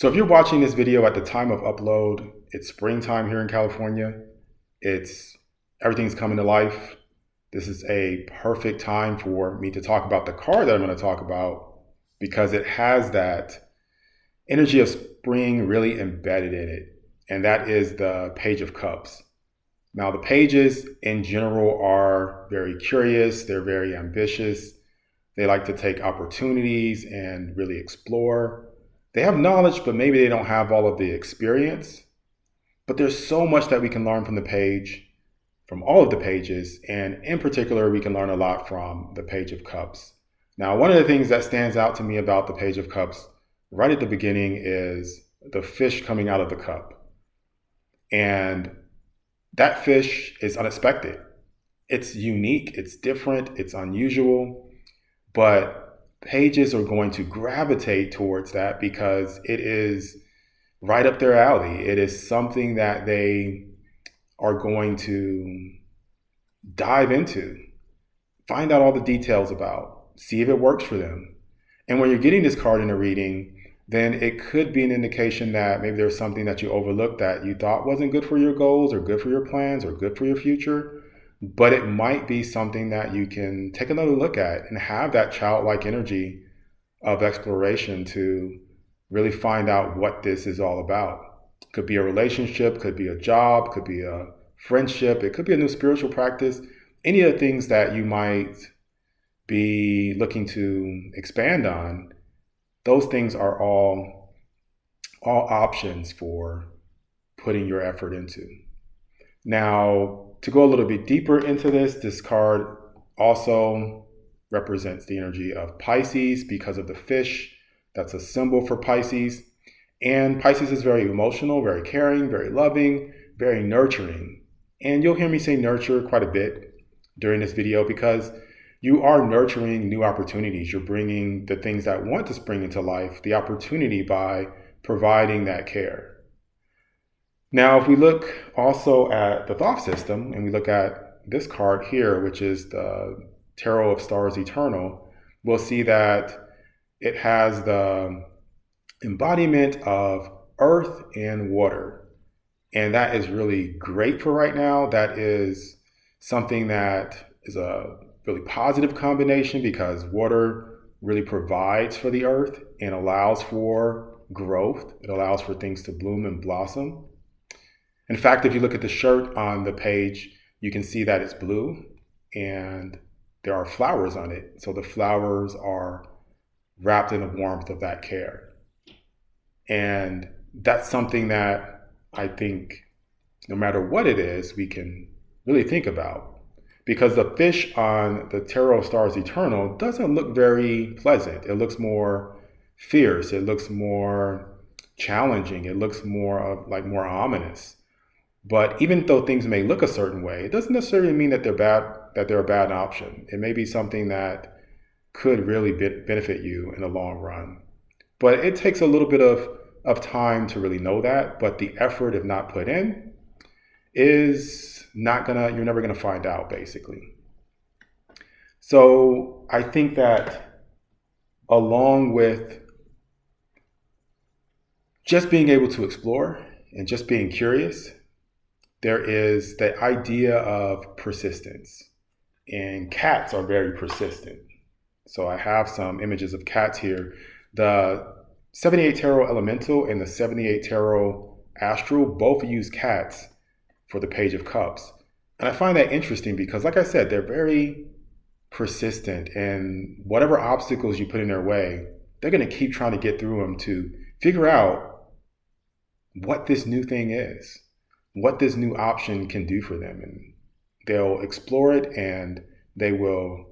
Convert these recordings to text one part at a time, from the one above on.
So if you're watching this video at the time of upload, it's springtime here in California. It's everything's coming to life. This is a perfect time for me to talk about the card that I'm going to talk about because it has that energy of spring really embedded in it. And that is the Page of Cups. Now, the pages in general are very curious. They're very ambitious. They like to take opportunities and really explore. They have knowledge, but maybe they don't have all of the experience. But there's so much that we can learn from the page, from all of the pages. And in particular, we can learn a lot from the Page of Cups. Now, one of the things that stands out to me about the Page of Cups right at the beginning is the fish coming out of the cup. And that fish is unexpected. It's unique, it's different, it's unusual, but pages are going to gravitate towards that because it is right up their alley. It is something that they are going to dive into, find out all the details about, see if it works for them. And when you're getting this card in a reading, then it could be an indication that maybe there's something that you overlooked that you thought wasn't good for your goals or good for your plans or good for your future. But it might be something that you can take another look at and have that childlike energy of exploration to really find out what this is all about. Could be a relationship, could be a job, could be a friendship, it could be a new spiritual practice. Any of the things that you might be looking to expand on, those things are all options for putting your effort into. Now, to go a little bit deeper into this card also represents the energy of Pisces because of the fish. That's a symbol for Pisces. And Pisces is very emotional, very caring, very loving, very nurturing. And you'll hear me say nurture quite a bit during this video because you are nurturing new opportunities. You're bringing the things that want to spring into life, the opportunity by providing that care. Now, if we look also at the thought system and we look at this card here, which is the Tarot of Stars Eternal, we'll see that it has the embodiment of earth and water. And that is really great for right now. That is something that is a really positive combination because water really provides for the earth and allows for growth. It allows for things to bloom and blossom. In fact, if you look at the shirt on the page, you can see that it's blue and there are flowers on it. So the flowers are wrapped in the warmth of that care. And that's something that I think no matter what it is, we can really think about. Because the fish on the Tarot of Stars Eternal doesn't look very pleasant. It looks more fierce. It looks more challenging. It looks more ominous. But even though things may look a certain way, it doesn't necessarily mean that they're a bad option. It may be something that could really benefit you in the long run. But it takes a little bit of time to really know that. But the effort, if not put in, you're never gonna find out, basically. So I think that along with just being able to explore and just being curious, there is the idea of persistence. And cats are very persistent. So I have some images of cats here. The 78 Tarot Elemental and the 78 Tarot Astral both use cats for the Page of Cups. And I find that interesting because, like I said, they're very persistent, and whatever obstacles you put in their way, they're going to keep trying to get through them to figure out what this new thing is, what this new option can do for them. And they'll explore it and they will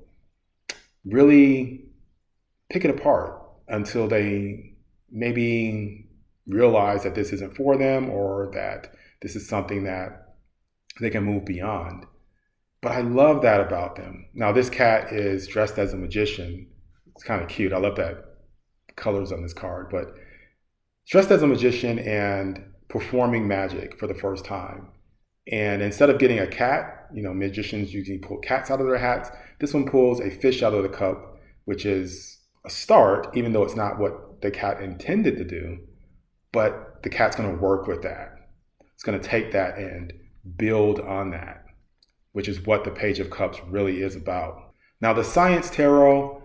really pick it apart until they maybe realize that this isn't for them or that this is something that they can move beyond. But I love that about them. Now, this cat is dressed as a magician. It's kind of cute. I love that colors on this card. But dressed as a magician and performing magic for the first time. And instead of getting a cat, magicians usually pull cats out of their hats. This one pulls a fish out of the cup, which is a start, even though it's not what the cat intended to do. but the cat's going to work with that. It's going to take that and build on that, which is what the Page of Cups really is about. Now, the Science Tarot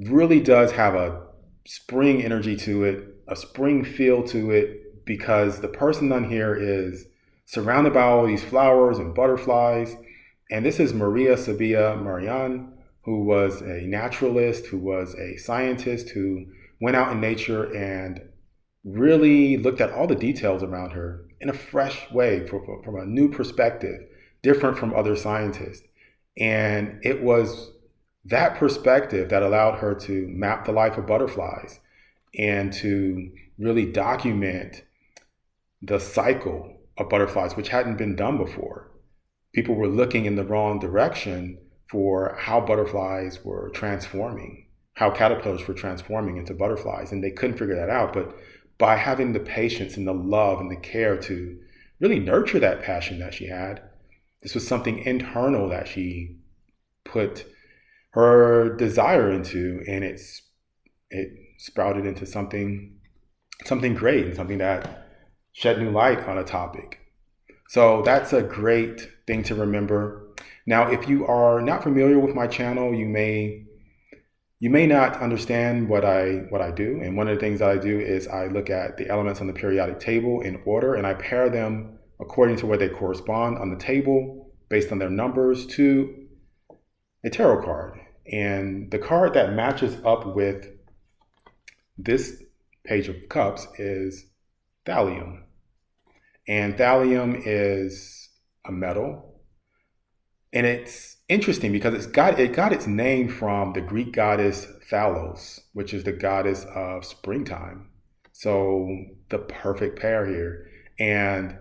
really does have a spring energy to it, a spring feel to it, because the person on here is surrounded by all these flowers and butterflies. And this is Maria Sabia Marian, who was a naturalist, who was a scientist, who went out in nature and really looked at all the details around her in a fresh way, from a new perspective, different from other scientists. And it was that perspective that allowed her to map the life of butterflies and to really document the cycle of butterflies, which hadn't been done before. People were looking in the wrong direction for how butterflies were transforming, how caterpillars were transforming into butterflies, and they couldn't figure that out. But by having the patience and the love and the care to really nurture that passion that she had, this was something internal that she put her desire into, and it sprouted into something great, and something that shed new light on a topic. So that's a great thing to remember. Now, if you are not familiar with my channel, you may not understand what I do. And one of the things that I do is I look at the elements on the periodic table in order, and I pair them according to where they correspond on the table based on their numbers to a tarot card. And the card that matches up with this Page of Cups is thallium. And thallium is a metal. And it's interesting because it got its name from the Greek goddess Thallos, which is the goddess of springtime. So the perfect pair here. And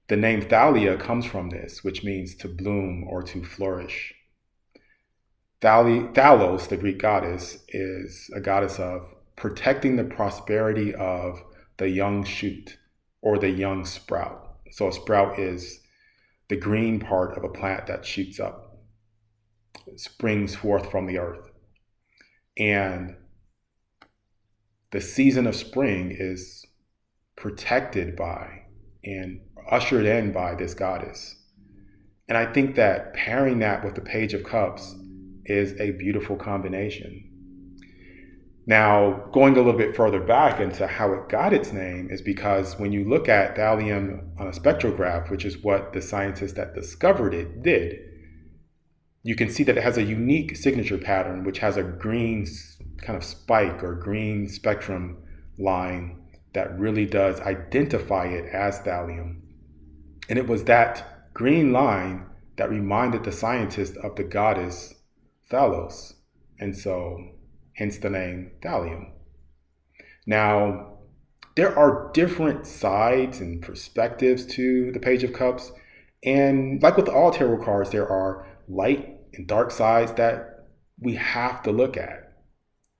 the name Thalia comes from this, which means to bloom or to flourish. Thallos, the Greek goddess, is a goddess of protecting the prosperity of the young shoot or the young sprout. So a sprout is the green part of a plant that shoots up, springs forth from the earth. And the season of spring is protected by and ushered in by this goddess. And I think that pairing that with the Page of Cups is a beautiful combination. Now, going a little bit further back into how it got its name is because when you look at thallium on a spectrograph, which is what the scientist that discovered it did, you can see that it has a unique signature pattern, which has a green kind of spike or green spectrum line that really does identify it as thallium. And it was that green line that reminded the scientist of the goddess Thallos. And so hence the name thallium. Now, there are different sides and perspectives to the Page of Cups. And like with all tarot cards, there are light and dark sides that we have to look at.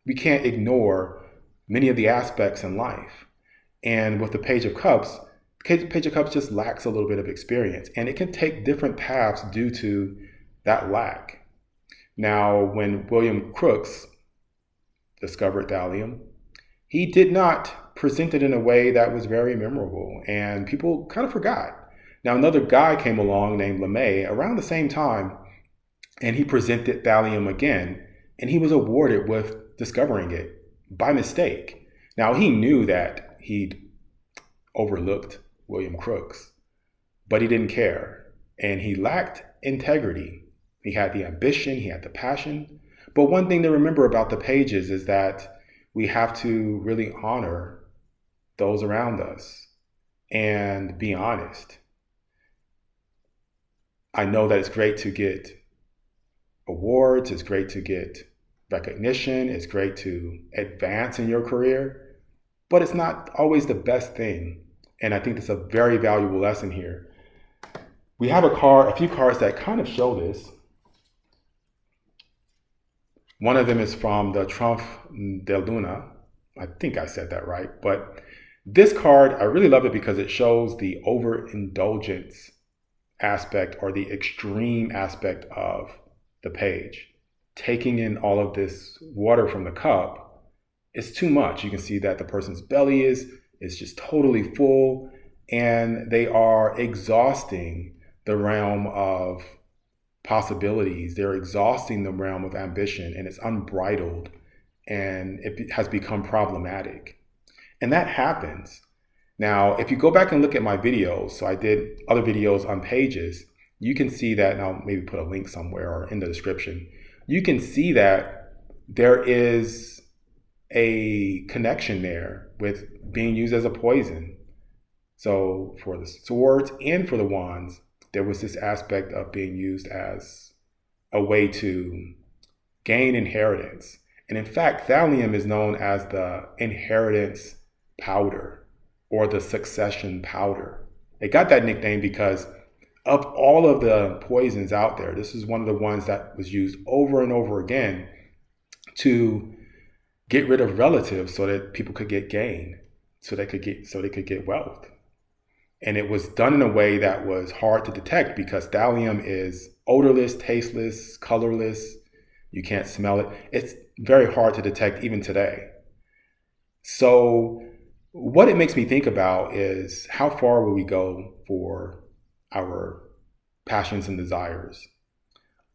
We can't ignore many of the aspects in life. And with the Page of Cups, Page of Cups just lacks a little bit of experience. And it can take different paths due to that lack. Now, when William Crookes discovered thallium, he did not present it in a way that was very memorable, and people kind of forgot. Now, another guy came along named LeMay around the same time, and he presented thallium again, and he was awarded with discovering it by mistake. Now, he knew that he'd overlooked William Crookes, but he didn't care, and he lacked integrity. He had the ambition, he had the passion. But one thing to remember about the pages is that we have to really honor those around us and be honest. I know that it's great to get awards, it's great to get recognition, it's great to advance in your career, but it's not always the best thing. And I think that's a very valuable lesson here. We have a few cards that kind of show this. One of them is from the Triunfa De la Luna. I think I said that right. But this card, I really love it because it shows the overindulgence aspect or the extreme aspect of the page. Taking in all of this water from the cup is too much. You can see that the person's belly is is just totally full, and they are exhausting the realm of possibilities. They're exhausting the realm of ambition, and it's unbridled, and it has become problematic. And that happens. Now, if you go back and look at my videos, so I did other videos on pages, you can see that, and I'll maybe put a link somewhere or in the description. You can see that there is a connection there with being used as a poison. So for the swords and for the wands, there was this aspect of being used as a way to gain inheritance. And in fact, thallium is known as the inheritance powder or the succession powder. It got that nickname because of all of the poisons out there, this is one of the ones that was used over and over again to get rid of relatives so that people could get gain, so they could get wealth. And it was done in a way that was hard to detect because thallium is odorless, tasteless, colorless. You can't smell it. It's very hard to detect even today. So what it makes me think about is how far will we go for our passions and desires?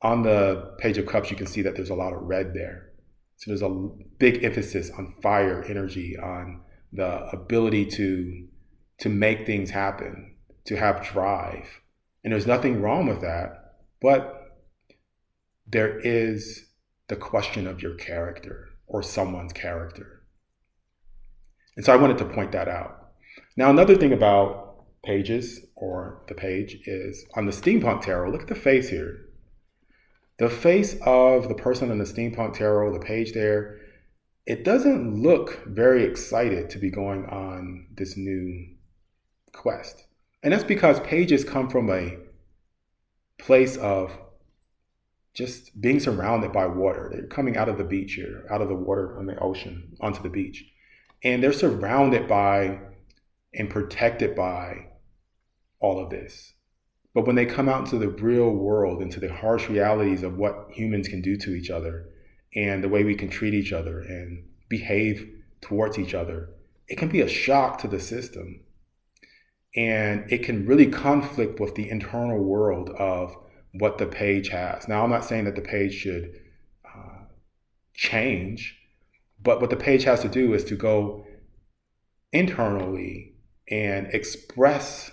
On the Page of Cups, you can see that there's a lot of red there. So there's a big emphasis on fire energy, on the ability to make things happen, to have drive. And there's nothing wrong with that, but there is the question of your character or someone's character. And so I wanted to point that out. Now, another thing about pages or the page is on the Steampunk Tarot, look at the face here. The face of the person in the Steampunk Tarot, the page there, it doesn't look very excited to be going on this new quest. And that's because pages come from a place of just being surrounded by water. They're coming out of the beach here, out of the water on the ocean, onto the beach. And they're surrounded by and protected by all of this. But when they come out into the real world, into the harsh realities of what humans can do to each other and the way we can treat each other and behave towards each other, it can be a shock to the system. And it can really conflict with the internal world of what the page has. Now, I'm not saying that the page should change, but what the page has to do is to go internally and express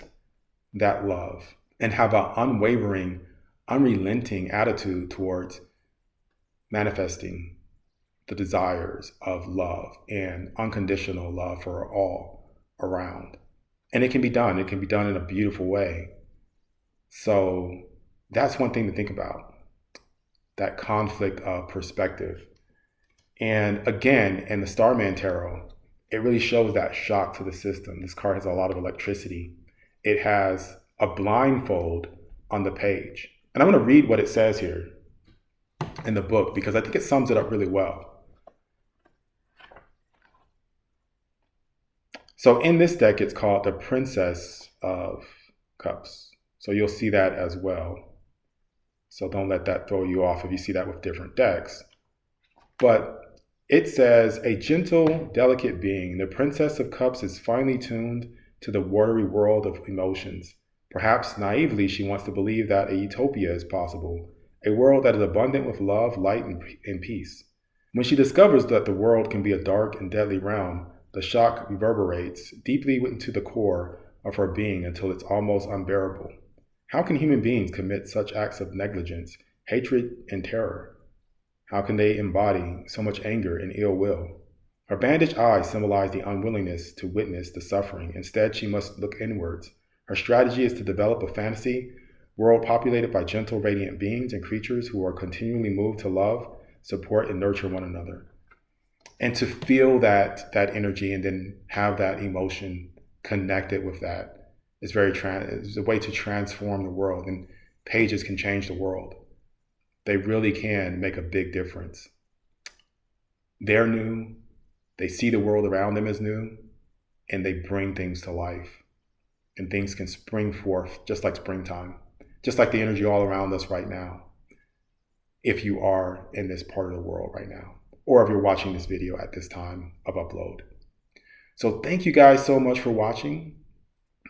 that love and have an unwavering, unrelenting attitude towards manifesting the desires of love and unconditional love for all around. And it can be done. It can be done in a beautiful way. So that's one thing to think about, that conflict of perspective. And again, in the Starman Tarot, it really shows that shock to the system. This card has a lot of electricity. It has a blindfold on the page. And I'm going to read what it says here in the book because I think it sums it up really well. So in this deck, it's called the Princess of Cups. So you'll see that as well. So don't let that throw you off if you see that with different decks. But it says, a gentle, delicate being, the Princess of Cups is finely tuned to the watery world of emotions. Perhaps naively, she wants to believe that a utopia is possible, a world that is abundant with love, light, and peace. When she discovers that the world can be a dark and deadly realm, the shock reverberates deeply into the core of her being until it's almost unbearable. How can human beings commit such acts of negligence, hatred, and terror? How can they embody so much anger and ill will? Her bandaged eyes symbolize the unwillingness to witness the suffering. Instead, she must look inwards. Her strategy is to develop a fantasy world populated by gentle, radiant beings and creatures who are continually moved to love, support, and nurture one another. And to feel that energy and then have that emotion connected with that is is a way to transform the world. And pages can change the world. They really can make a big difference. They're new. They see the world around them as new, and they bring things to life. And things can spring forth just like springtime, just like the energy all around us right now, if you are in this part of the world right now, or if you're watching this video at this time of upload. So thank you guys so much for watching.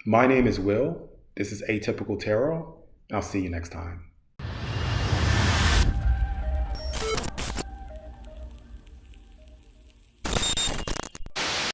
My name is Will. This is Atypical Tarot. I'll see you next time.